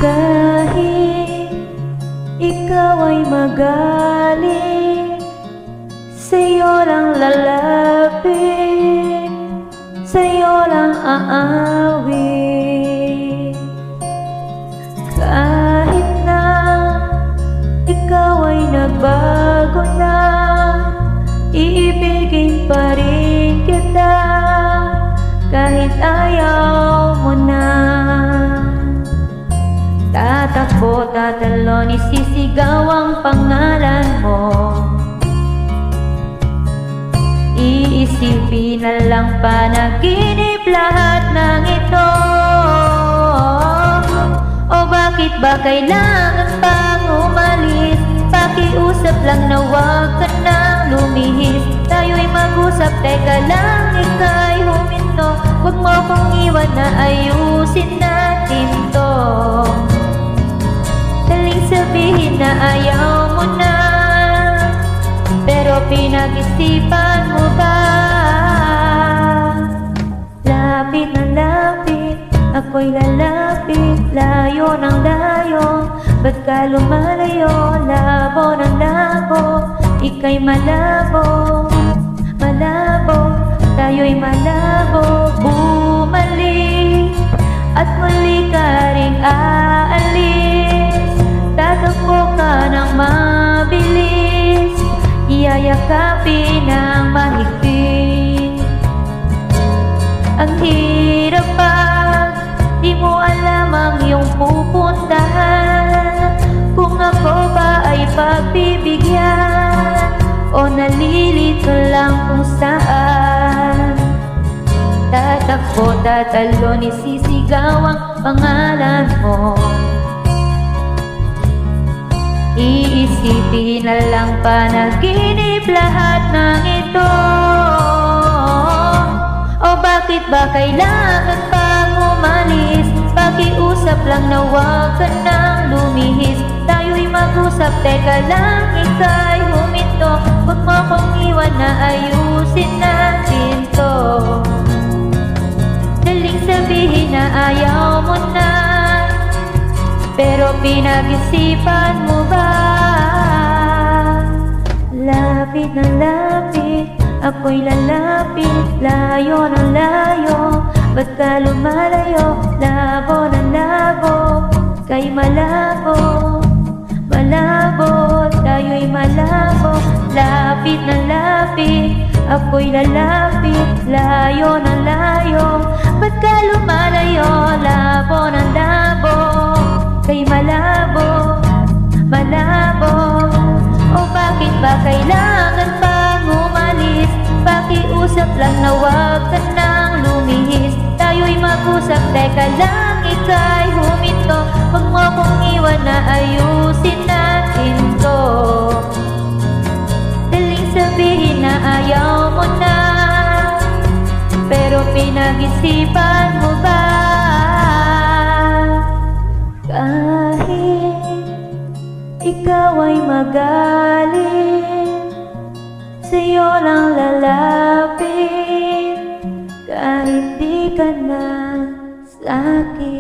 Kahit ikaw ay magaling, sa'yo lang lalapit, sa'yo lang aawit. Kahit na ikaw ay nagbago na, iibigin pa rin kita kahit ayaw mo na. Tatakbo, tatalon, isisigaw ang pangalan mo. Iisipin na lang panaginip lahat ng ito. O bakit ba kailangan pang umalis? Pakiusap lang na huwag ka nang lumihis. Tayo'y mag-usap, teka lang, ika'y huminto. Huwag mo kong iwan na ayusin natin to. Daling sabihin na ayaw mo na, pero pinag-isipan mo ba? Lapit na lapit, ako'y lalapit. Layo ng layo, ba't ka lumalayo? Labo ng labo, ika'y malabo. Malabo, tayo'y malabo. Bumalik at muli ka ring aalis. Tatakbo ka ng mabilis, iyayakapin ng mahigpit. Ang hirap pag di mo alam ang iyong pupuntahan. Kung ako ba ay pagbibigyan o nalilito lang kung saan. Tatakbo, tatalon, isisigaw ang pangalan mo. Iisipin na lang panaginip lahat ng ito. O bakit ba kailangan pang umalis? Pakiusap lang na huwag ka nang lumihis. Tayo'y mag-usap, teka lang, ika'y huminto. Huwag mo kong iwan na ayusin natin to. Daling sabihin na ayaw mo na, pero pinag-isipan mo ba? Lapit na lapit, ako'y lalapit. Layo ng layo, ba't ka lumalayo? Labo ng labo, kay malabo. Malabo, tayo'y malabo. Lapit na lapit, ako'y lalapit. Layo ng layo, ba't ka lumalayo? Labo ng labo, kay malabo. Malabo, o bakit ba kailangan pang umalis? Pakiusap lang na huwag ka nang lumihis. Tayo'y mag-usap, teka lang, ika'y huminto. Huwag mo kong iwan na ayusin natin to. Daling sabihin na ayaw mo na, pero pinag-isipan mo ba? Kahit ikaw ay magaling, sa'yo lang lalapit. Kahit di ka na sa'kin.